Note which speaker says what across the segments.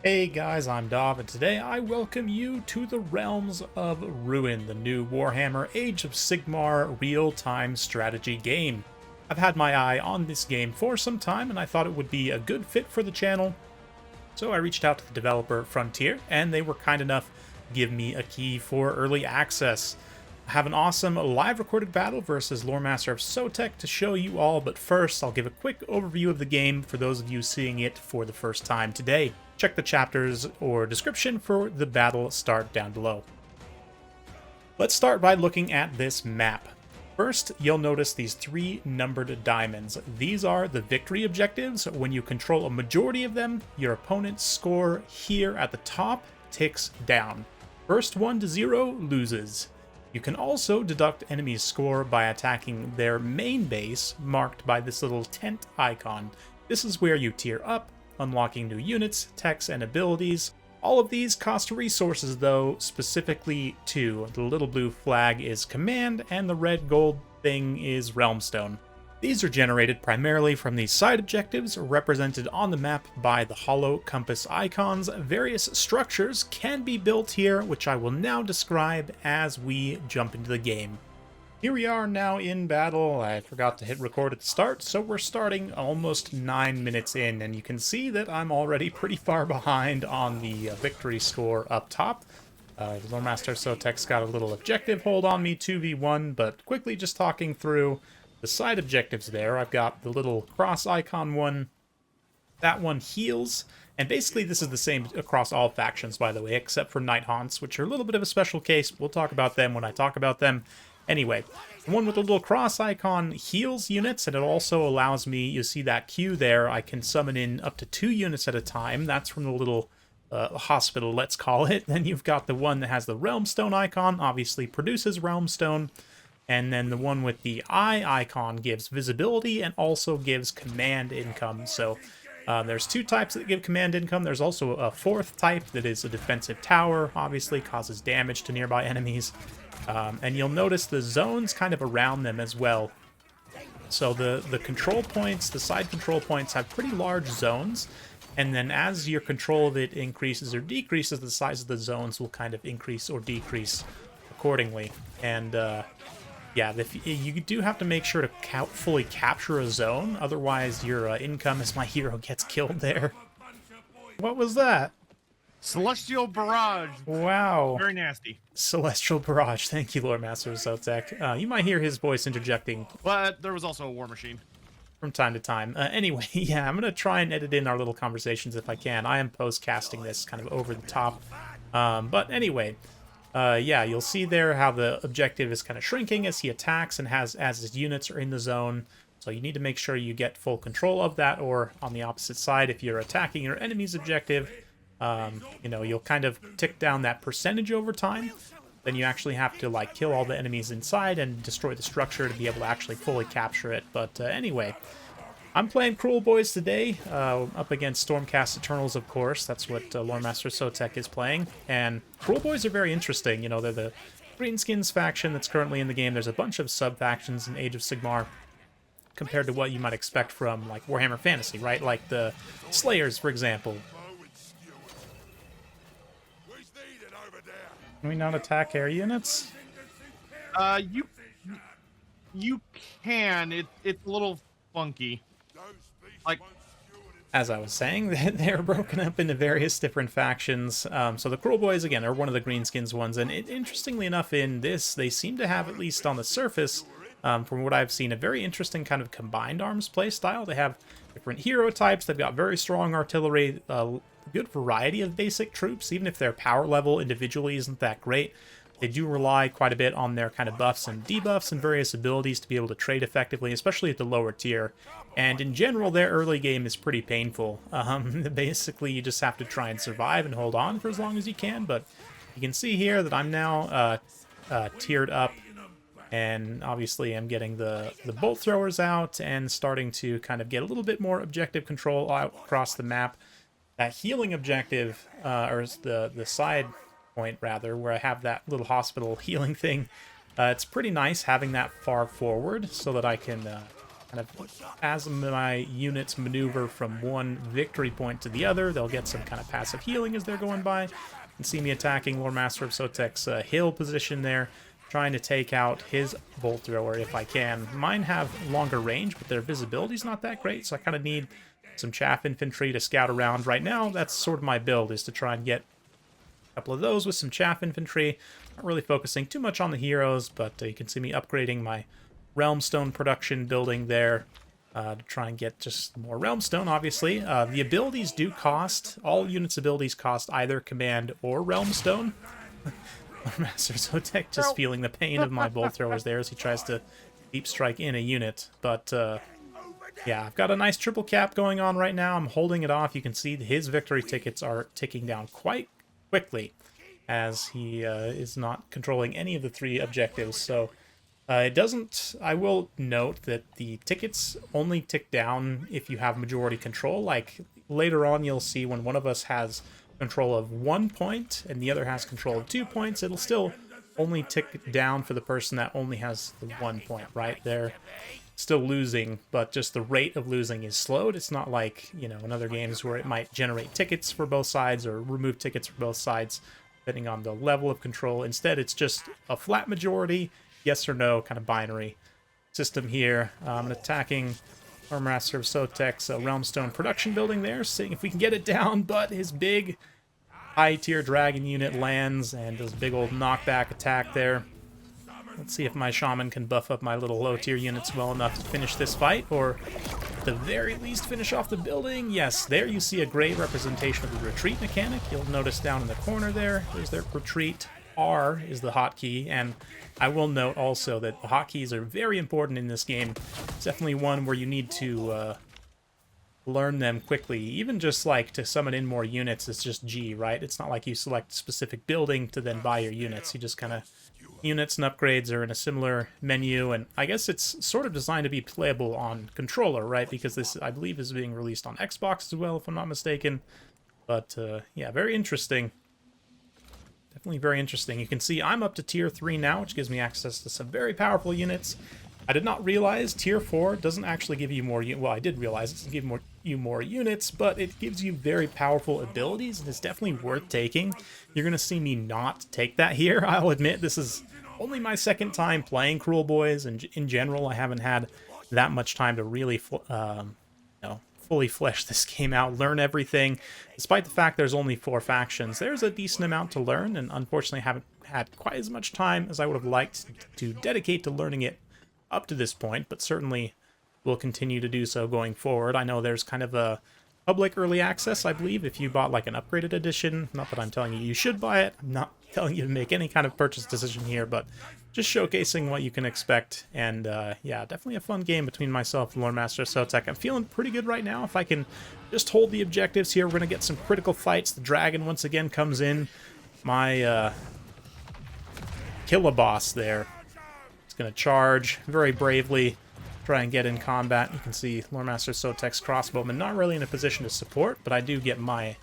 Speaker 1: Hey guys, I'm Dov, and today I welcome you to the Realms of Ruin, the new Warhammer Age of Sigmar real-time strategy game. I've had my eye on this game for some time, and I thought it would be a good fit for the channel, so I reached out to the developer Frontier, and they were kind enough to give me a key for early access. I have an awesome live recorded battle versus Lore Master of Sotek to show you all, but first I'll give a quick overview of the game for those of you seeing it for the first time today. Check the chapters or description for the battle start down below. Let's start by looking at this map. First, you'll notice these three numbered diamonds. These are the victory objectives. When you control a majority of them, your opponent's score here at the top ticks down. First one to 0 loses. You can also deduct enemies' score by attacking their main base, marked by this little tent icon. This is where you tier up, unlocking new units, techs, and abilities. All of these cost resources though, specifically two. The little blue flag is command, and the red gold thing is realmstone. These are generated primarily from the side objectives represented on the map by the hollow compass icons. Various structures can be built here, which I will now describe as we jump into the game. Here we are now in battle. I forgot to hit record at the start, so we're starting almost 9 minutes in, and you can see that I'm already pretty far behind on the victory score up top. Lore Master Sotek's got a little objective hold on me, 2v1, but quickly just talking through the side objectives there. I've got the little cross icon one. That one heals, and basically this is the same across all factions, by the way, except for Night Haunts, which are a little bit of a special case. We'll talk about them when I talk about them. Anyway, the one with the little cross icon heals units, and it also allows me, you see that queue there, I can summon in up to 2 units at a time. That's from the little hospital, let's call it. Then you've got the one that has the Realmstone icon, obviously produces Realmstone. And then the one with the eye icon gives visibility and also gives command income. So there's 2 types that give command income. There's also a 4th type that is a defensive tower, obviously causes damage to nearby enemies. And you'll notice the zones kind of around them as well. So the control points, the side control points have pretty large zones. And then as your control of it increases or decreases, the size of the zones will kind of increase or decrease accordingly. And yeah, you do have to make sure to fully capture a zone. Otherwise, your income as my hero gets killed there. What was that?
Speaker 2: Celestial Barrage.
Speaker 1: Wow.
Speaker 2: Very nasty.
Speaker 1: Celestial Barrage. Thank you, Lord Master of Zotek. You might hear his voice interjecting.
Speaker 2: But there was also a war machine.
Speaker 1: From time to time. Anyway, yeah, I'm going to try and edit in our little conversations if I can. I am post-casting this kind of over the top. But anyway, yeah, you'll see there how the objective is kind of shrinking as he attacks and as his units are in the zone. So you need to make sure you get full control of that, or on the opposite side, if you're attacking your enemy's objective, you know, you'll kind of tick down that percentage over time. Then you actually have to, like, kill all the enemies inside and destroy the structure to be able to actually fully capture it. But anyway, I'm playing Kruleboyz today, up against Stormcasts Eternals, of course. That's what Lore Master Sotek is playing. And Kruleboyz are very interesting. You know, they're the Greenskins faction that's currently in the game. There's a bunch of sub-factions in Age of Sigmar compared to what you might expect from, like, Warhammer Fantasy, right? Like the Slayers, for example. Can we not attack air units?
Speaker 2: You can. It's a little funky. Like,
Speaker 1: as I was saying, they're broken up into various different factions. So the Kruleboyz, again, are one of the Greenskins ones, and interestingly enough, in this, they seem to have, at least on the surface, from what I've seen, a very interesting kind of combined arms play style. They have different hero types. They've got very strong artillery, good variety of basic troops, even if their power level individually isn't that great. They do rely quite a bit on their kind of buffs and debuffs and various abilities to be able to trade effectively, especially at the lower tier. And in general, their early game is pretty painful. Basically, you just have to try and survive and hold on for as long as you can. But you can see here that I'm now tiered up, and obviously I'm getting the bolt throwers out and starting to kind of get a little bit more objective control out across the map. That healing objective, or the side point, rather, where I have that little hospital healing thing, it's pretty nice having that far forward so that I can kind of as my units maneuver from one victory point to the other, they'll get some kind of passive healing as they're going by. You can see me attacking Lord Master of Sotek's hill position there, trying to take out his bolt thrower if I can. Mine have longer range, but their visibility's not that great, so I kind of need some chaff infantry to scout around. Right now, that's sort of my build, is to try and get a couple of those with some chaff infantry. Not really focusing too much on the heroes, but you can see me upgrading my Realmstone production building there to try and get just more Realmstone, obviously. The abilities do cost, all units' abilities cost either command or Realmstone. Master Sotek just feeling the pain of my bolt throwers there as he tries to deep strike in a unit. But yeah, I've got a nice triple cap going on right now. I'm holding it off. You can see his victory tickets are ticking down quite quickly as he is not controlling any of the 3 objectives. So it doesn't... I will note that the tickets only tick down if you have majority control. Like, later on you'll see when one of us has control of 1 point and the other has control of 2 points, it'll still only tick down for the person that only has the 1 point, right? They're still losing, but just the rate of losing is slowed. It's not like, you know, in other games where it might generate tickets for both sides or remove tickets for both sides, depending on the level of control. Instead, it's just a flat majority, yes or no, kind of binary system here. I'm attacking our Master of Sotek's Realmstone production building there, seeing if we can get it down, but his big high-tier dragon unit lands and does a big old knockback attack there. Let's see if my shaman can buff up my little low-tier units well enough to finish this fight, or at the very least finish off the building. Yes, there you see a great representation of the retreat mechanic. You'll notice down in the corner there's their retreat. R is the hotkey, and I will note also that the hotkeys are very important in this game. It's definitely one where you need to learn them quickly. Even just like to summon in more units, it's just G, right? It's not like you select a specific building to then buy your units. You just kind of... Units and upgrades are in a similar menu, and I guess it's sort of designed to be playable on controller, right? Because this, I believe, is being released on Xbox as well, if I'm not mistaken. But, yeah, very interesting. Definitely very interesting. You can see I'm up to tier 3 now, which gives me access to some very powerful units. I did not realize tier 4 doesn't actually give you more... Well, I did realize it doesn't give you more units, but it gives you very powerful abilities, and it's definitely worth taking. You're going to see me not take that here. I'll admit this is only my second time playing Kruleboyz, and in general, I haven't had that much time to really fully flesh this game out, learn everything. Despite the fact there's only 4 factions, there's a decent amount to learn, and unfortunately haven't had quite as much time as I would have liked to dedicate to learning it up to this point, but certainly will continue to do so going forward. I know there's kind of a public early access, I believe, if you bought like an upgraded edition. Not that I'm telling you should buy it. I'm not telling you to make any kind of purchase decision here, but just showcasing what you can expect. And yeah, definitely a fun game between myself and Lord Master Sotek. I'm feeling pretty good right now. If I can just hold the objectives here, we're going to get some critical fights. The dragon once again comes in. My Killaboss there. It's going to charge very bravely, try and get in combat. You can see Lord Master Sotek's crossbowman not really in a position to support, but I do get my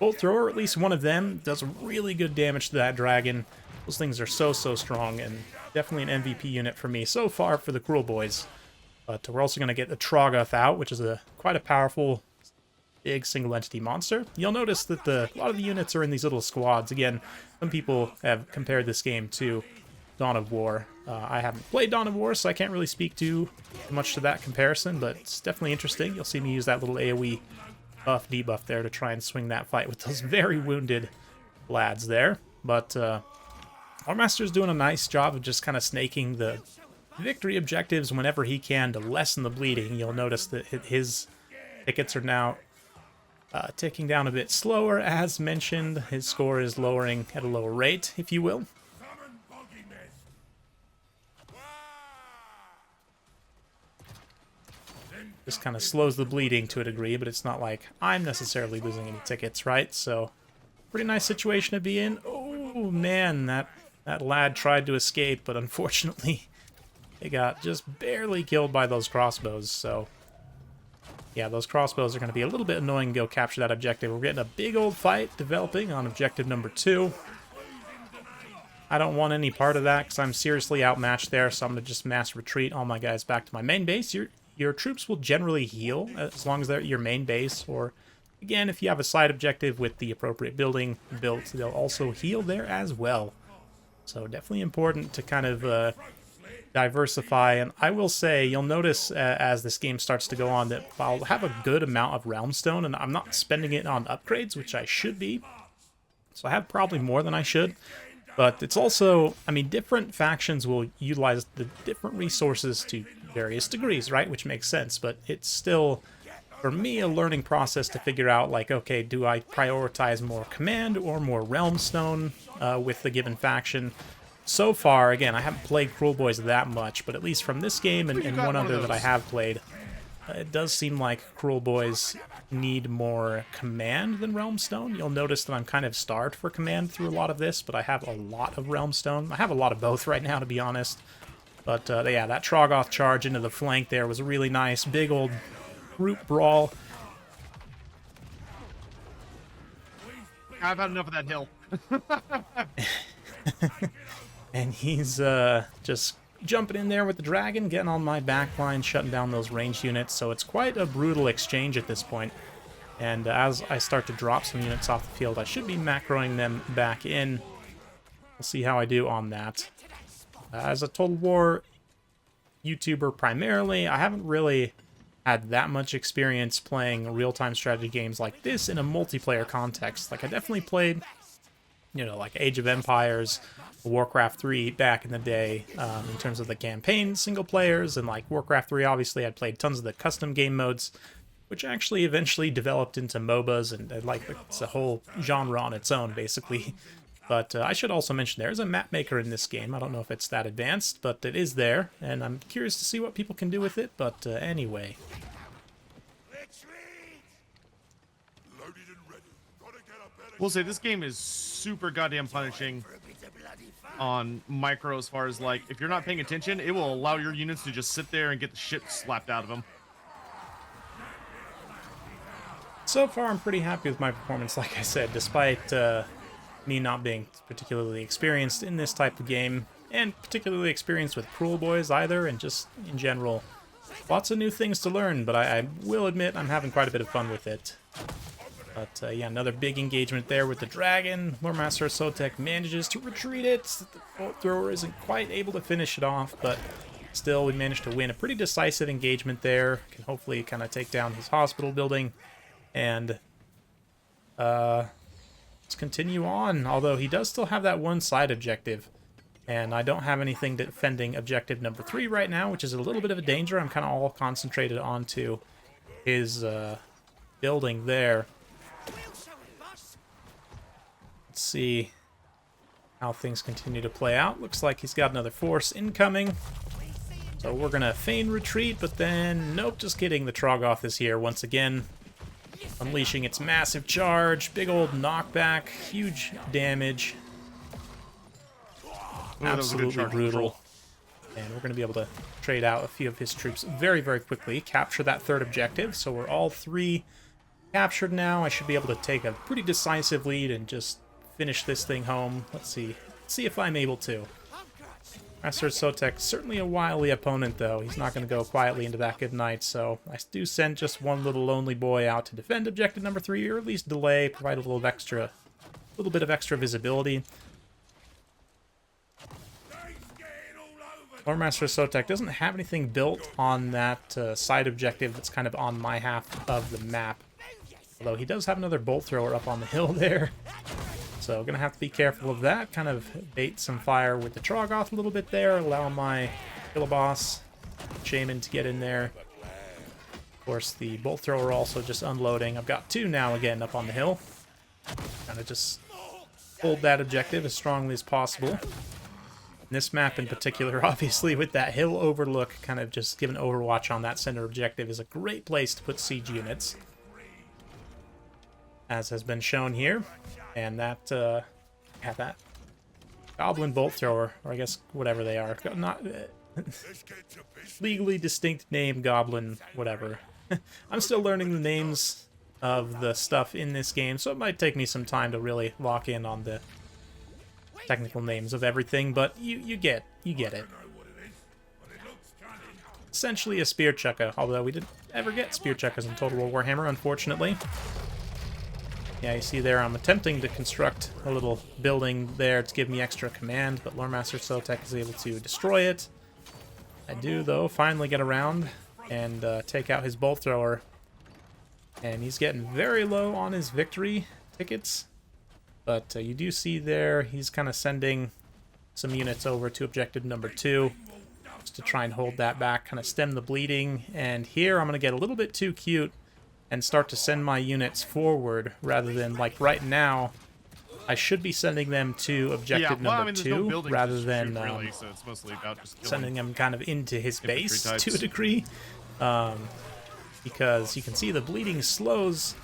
Speaker 1: bolt thrower, at least one of them, does really good damage to that dragon. Those things are so strong, and definitely an MVP unit for me so far for the Kruleboyz. But we're also going to get the Trogoth out, which is quite a powerful, big single-entity monster. You'll notice that a lot of the units are in these little squads. Again, some people have compared this game to Dawn of War. I haven't played Dawn of War, so I can't really speak too much to that comparison, but it's definitely interesting. You'll see me use that little AoE buff debuff there to try and swing that fight with those very wounded lads there. But our master's doing a nice job of just kind of snaking the victory objectives whenever he can to lessen the bleeding. You'll notice that his tickets are now ticking down a bit slower. As mentioned, his score is lowering at a lower rate, if you will. Just kind of slows the bleeding to a degree, but it's not like I'm necessarily losing any tickets, right? So, pretty nice situation to be in. Oh, man, that lad tried to escape, but unfortunately, they got just barely killed by those crossbows, so... Yeah, those crossbows are going to be a little bit annoying to go capture that objective. We're getting a big old fight developing on objective number 2. I don't want any part of that, because I'm seriously outmatched there, so I'm going to just mass retreat all my guys back to my main base. You your troops will generally heal as long as they're at your main base, or again, if you have a side objective with the appropriate building built, they'll also heal there as well. So definitely important to kind of diversify. And I will say, you'll notice as this game starts to go on that I'll have a good amount of realm stone, and I'm not spending it on upgrades, which I should be. So I have probably more than I should. But it's also, I mean, different factions will utilize the different resources to various degrees, right? Which makes sense, but it's still, for me, a learning process to figure out, like, okay, do I prioritize more command or more realm stone with the given faction? So far, again, I haven't played Kruleboyz that much, but at least from this game and one other that I have played, it does seem like Kruleboyz need more command than realm stone. You'll notice that I'm kind of starved for command through a lot of this, but I have a lot of realm stone. I have a lot of both right now, to be honest. But yeah, that Troggoth charge into the flank there was a really nice, big old group brawl.
Speaker 2: I've had enough of that hill.
Speaker 1: And he's just jumping in there with the dragon, getting on my back line, shutting down those ranged units. So it's quite a brutal exchange at this point. And as I start to drop some units off the field, I should be macroing them back in. We'll see how I do on that. As a Total War YouTuber primarily, I haven't really had that much experience playing real-time strategy games like this in a multiplayer context. Like, I definitely played, you know, like Age of Empires, Warcraft 3 back in the day, in terms of the campaign single players, and like Warcraft 3, obviously I'd played tons of the custom game modes, which actually eventually developed into MOBAs, and like it's a whole genre on its own, basically. But I should also mention there's a map maker in this game. I don't know if it's that advanced, but it is there, and I'm curious to see what people can do with it, but anyway.
Speaker 2: We'll say this game is super goddamn punishing on micro, as far as, like, if you're not paying attention, it will allow your units to just sit there and get the shit slapped out of them.
Speaker 1: So far, I'm pretty happy with my performance, like I said, despite me not being particularly experienced in this type of game, and particularly experienced with Kruleboyz either, and just in general, lots of new things to learn, but I will admit I'm having quite a bit of fun with it. But yeah, another big engagement there with the dragon. Lord Master Sotek manages to retreat it. The bolt thrower isn't quite able to finish it off, but still we managed to win a pretty decisive engagement there. Can hopefully kind of take down his hospital building. And let's continue on, although he does still have that one side objective. And I don't have anything defending objective number 3 right now, which is a little bit of a danger. I'm kind of all concentrated onto his building there. Let's see how things continue to play out. Looks like he's got another force incoming. So we're going to feign retreat, but then, nope, just kidding. The Troggoth is here once again, unleashing its massive charge. Big old knockback, huge damage. Absolutely brutal. And we're going to be able to trade out a few of his troops very, very quickly. Capture that third objective. So we're all 3 captured now. I should be able to take a pretty decisive lead and just finish this thing home. Let's see. Let's see if I'm able to. Master Sotek, certainly a wily opponent, though. He's not going to go quietly into that good night, so I do send just one little lonely boy out to defend objective number 3, or at least delay, provide a little bit of extra visibility. Lord Master Sotek doesn't have anything built on that side objective that's kind of on my half of the map. Although he does have another bolt thrower up on the hill there. So gonna have to be careful of that. Kind of bait some fire with the Troggoth a little bit there. Allow my Killaboss Shaman to get in there. Of course, the bolt thrower also just unloading. I've got 2 now again up on the hill. Kind of just hold that objective as strongly as possible. This map in particular, obviously, with that hill overlook, kind of just giving overwatch on that center objective, is a great place to put siege units, as has been shown here. And that, yeah, that goblin bolt thrower, or I guess whatever they are, not legally distinct name, goblin, whatever. I'm still learning the names of the stuff in this game, so it might take me some time to really lock in on the technical names of everything, but you get it. essentially a spear chucker, although we didn't ever get spear chuckers in Total War Warhammer, unfortunately. Yeah, you see there I'm attempting to construct a little building there to give me extra command, but Loremaster Sotek is able to destroy it. I do, though, finally get around and take out his bolt thrower. And he's getting very low on his victory tickets. But you do see there he's kind of sending some units over to objective number 2 just to try and hold that back, kind of stem the bleeding. And here I'm going to get a little bit too cute and start to send my units forward rather than, like right now, I should be sending them to objective number 2 rather than
Speaker 2: really, so it's mostly about just
Speaker 1: sending them kind of into his base to a degree. Because you can see the bleeding slows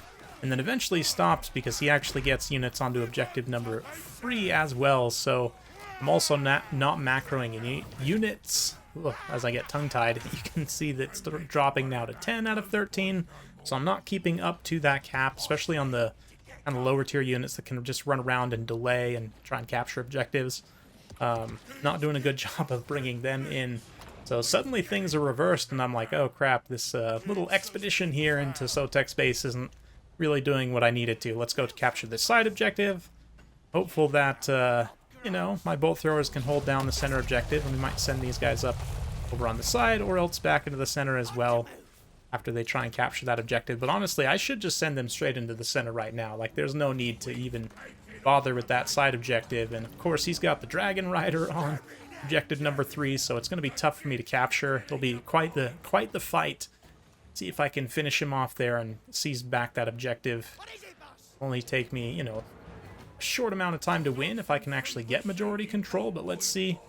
Speaker 1: and then eventually stops because he actually gets units onto objective number 3 as well. So I'm also not macroing any units. Ugh, as I get tongue-tied, you can see that it's dropping now to 10 out of 13. So I'm not keeping up to that cap, especially on the kind of lower tier units that can just run around and delay and try and capture objectives. Not doing a good job of bringing them in. So suddenly things are reversed, and I'm like, oh crap, this little expedition here into Sotek's base isn't really doing what I needed to. Let's go to capture this side objective. Hopeful that, you know, my bolt throwers can hold down the center objective, and we might send these guys up over on the side, or else back into the center as well after they try and capture that objective. But honestly, I should just send them straight into the center right now. Like, there's no need to even bother with that side objective. And of course, he's got the Dragon Rider on objective number 3, so it's going to be tough for me to capture. It'll be quite the fight. See if I can finish him off there and seize back that objective. Only take me, you know, a short amount of time to win if I can actually get majority control, but let's see.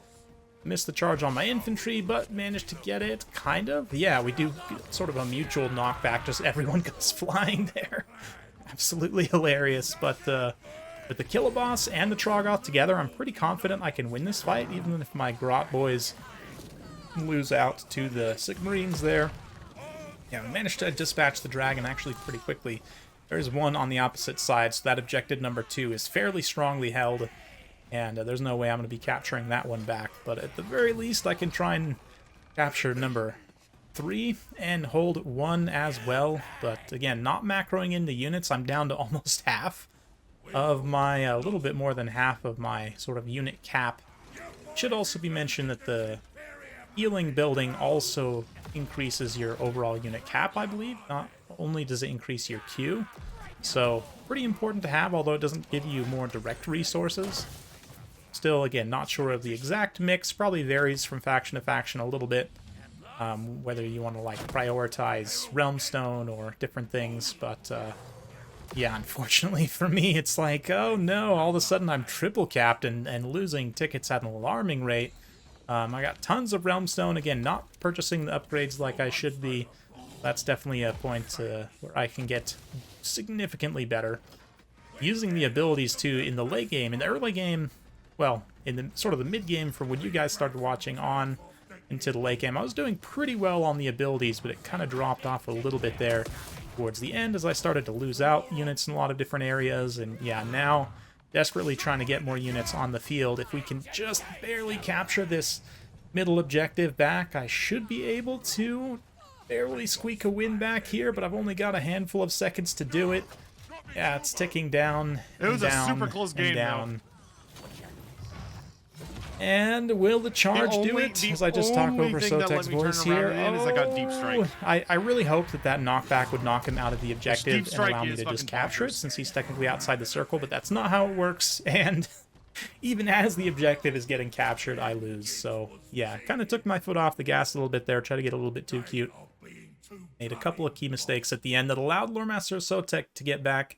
Speaker 1: Missed the charge on my infantry, but managed to get it, kind of. Yeah, we do sort of a mutual knockback, just everyone goes flying there. Absolutely hilarious, but with the Kiloboss and the Troggoth together, I'm pretty confident I can win this fight, even if my Grotboyz lose out to the Sigmarines there. Yeah, we managed to dispatch the dragon actually pretty quickly. There's one on the opposite side, so that objective number 2 is fairly strongly held. And there's no way I'm going to be capturing that one back. But at the very least, I can try and capture number 3 and hold 1 as well. But again, not macroing in the units. I'm down to almost half of my, a little bit more than half of my sort of unit cap. It should also be mentioned that the healing building also increases your overall unit cap, I believe. Not only does it increase your Q. So pretty important to have, although it doesn't give you more direct resources. Still, again, not sure of the exact mix. Probably varies from faction to faction a little bit. Whether you want to, like, prioritize Realmstone or different things. But, yeah, unfortunately for me, it's like, oh no, all of a sudden I'm triple capped and losing tickets at an alarming rate. I got tons of Realmstone. Again, not purchasing the upgrades like I should be. That's definitely a point where I can get significantly better. Using the abilities, too, in the late game. In the early game, well, in the sort of the mid-game from when you guys started watching on into the late game, I was doing pretty well on the abilities, but it kind of dropped off a little bit there towards the end as I started to lose out units in a lot of different areas. And yeah, now desperately trying to get more units on the field. If we can just barely capture this middle objective back, I should be able to barely squeak a win back here, but I've only got a handful of seconds to do it. Yeah, it's ticking down and
Speaker 2: it was
Speaker 1: down
Speaker 2: a super close game,
Speaker 1: down. And will the charge do it? As I just talk over Sotek's voice here.
Speaker 2: I got deep strike.
Speaker 1: I really hoped that knockback would knock him out of the objective and allow me to just capture it, since he's technically outside the circle, but that's not how it works. And even as the objective is getting captured, I lose. So yeah, kind of took my foot off the gas a little bit there, tried to get a little bit too cute. Made a couple of key mistakes at the end that allowed Loremaster Sotek to get back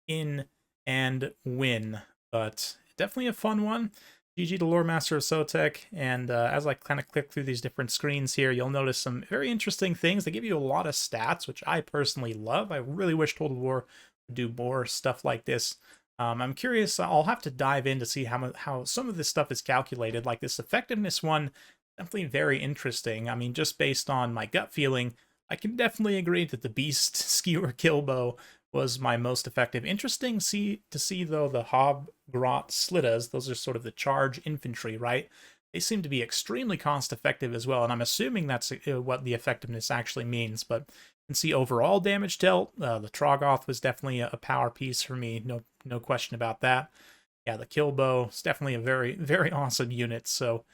Speaker 1: in and win. But definitely a fun one. GG to Loremaster Sotek, and as I kind of click through these different screens here, you'll notice some very interesting things. They give you a lot of stats, which I personally love. I really wish Total War would do more stuff like this. I'm curious, I'll have to dive in to see how some of this stuff is calculated. Like this effectiveness one, definitely very interesting. I mean, just based on my gut feeling, I can definitely agree that the Beast Skewer Killbow was my most effective. Interesting to see though, the Hob Grot Slittas, those are sort of the charge infantry, right? they seem to be extremely cost effective as well, and I'm assuming that's what the effectiveness actually means. But you can see overall damage dealt. The Troggoth was definitely a power piece for me, no question about that. Yeah, the kill bow is definitely a very, very awesome unit. So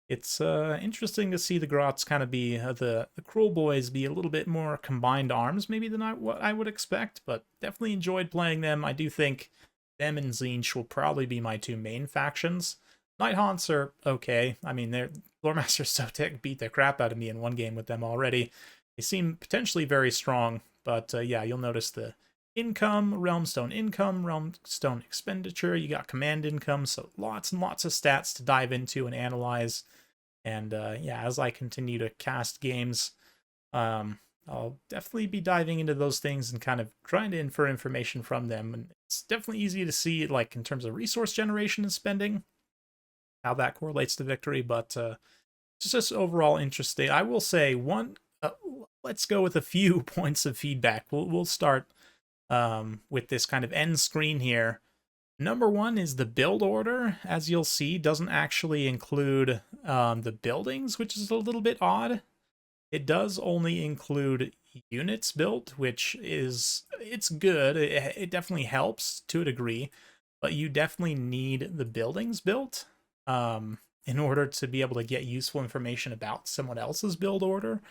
Speaker 1: it's interesting to see the Grots kind of be the Kruleboyz be a little bit more combined arms maybe than what I would expect, but definitely enjoyed playing them. I do think them and Tzeentch will probably be my two main factions. Nighthaunts are okay. I mean, Loremaster Sotek beat the crap out of me in one game with them already. They seem potentially very strong, but yeah, you'll notice the income, realmstone expenditure. You got command income, so lots and lots of stats to dive into and analyze. And yeah, as I continue to cast games, I'll definitely be diving into those things and kind of trying to infer information from them. And it's definitely easy to see, like, in terms of resource generation and spending, how that correlates to victory. But it's just overall interesting. I will say let's go with a few points of feedback. We'll start with this kind of end screen here. Number one is the build order, as you'll see, doesn't actually include the buildings, which is a little bit odd. It does only include units built, which it's good. It definitely helps to a degree, but you definitely need the buildings built in order to be able to get useful information about someone else's build order.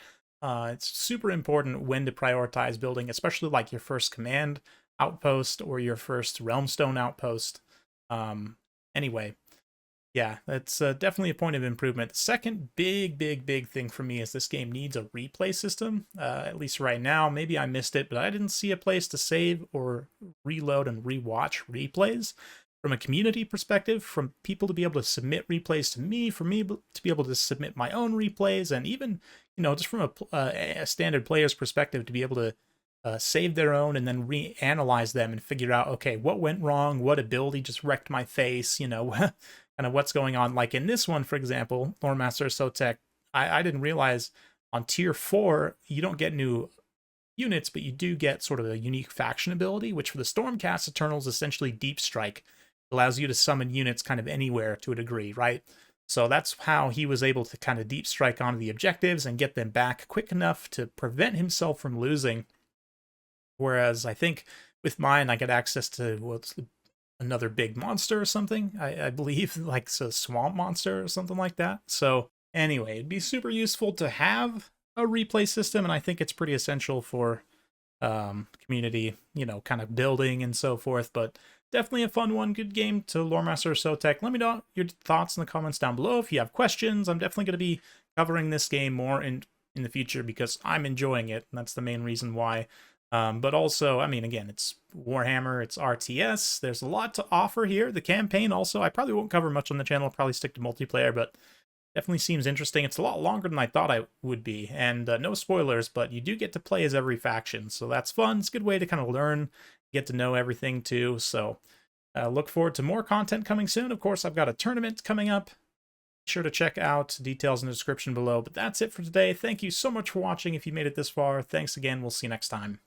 Speaker 1: It's super important when to prioritize building, especially like your first command outpost or your first realmstone outpost. Anyway, yeah, that's definitely a point of improvement. The second big thing for me is this game needs a replay system, at least right now. Maybe I missed it, but I didn't see a place to save or reload and rewatch replays. From a community perspective, from people to be able to submit replays to me, for me to be able to submit my own replays, and even, just from a standard player's perspective, to be able to save their own and then reanalyze them and figure out, okay, what went wrong, what ability just wrecked my face, kind of what's going on. Like in this one, for example, Loremaster Sotek, I didn't realize on tier 4, you don't get new units, but you do get sort of a unique faction ability, which for the Stormcast Eternals, essentially Deep Strike, allows you to summon units kind of anywhere to a degree, right? So that's how he was able to kind of deep strike onto the objectives and get them back quick enough to prevent himself from losing. Whereas I think with mine, I get access to another big monster or something. I believe like a swamp monster or something like that. So anyway, it'd be super useful to have a replay system, and I think it's pretty essential for community, kind of building and so forth. But definitely a fun one, good game to Loremaster Sotek. Let me know your thoughts in the comments down below. If you have questions, I'm definitely going to be covering this game more in the future because I'm enjoying it, and that's the main reason why. But also, I mean, again, it's Warhammer, it's RTS. There's a lot to offer here. The campaign also, I probably won't cover much on the channel. I'll probably stick to multiplayer, but definitely seems interesting. It's a lot longer than I thought I would be, and no spoilers, but you do get to play as every faction, so that's fun. It's a good way to kind of learn, get to know everything too. So look forward to more content coming soon. Of course, I've got a tournament coming up. Be sure to check out details in the description below. But that's it for today. Thank you so much for watching. If you made it this far, thanks again. We'll see you next time.